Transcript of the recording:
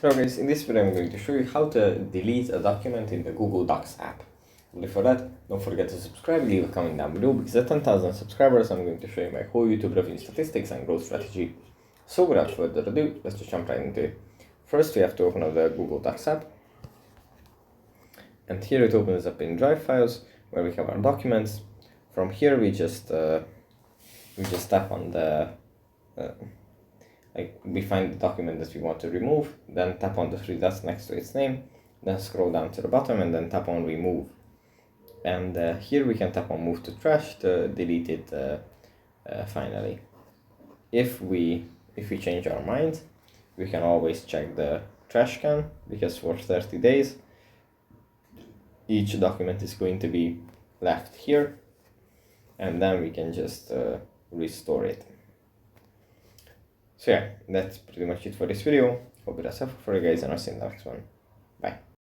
Hello guys, in this video I'm going to show you how to delete a document in the Google Docs app. But before that, don't forget to subscribe, leave a comment down below, because at 10,000 subscribers I'm going to show you my whole YouTube revenue statistics and growth strategy. So without further ado, let's just jump right into it. First we have to open up the Google Docs app. And here it opens up in Drive files, where we have our documents. From here we just tap on the we find the document that we want to remove, then tap on the three dots next to its name, then scroll down to the bottom and then tap on remove. And here we can tap on move to trash to delete it finally. If we change our mind, we can always check the trash can, because for 30 days each document is going to be left here, and then we can just restore it. So yeah, that's pretty much it for this video. Hope it was helpful for you guys, and I'll see you in the next one. Bye.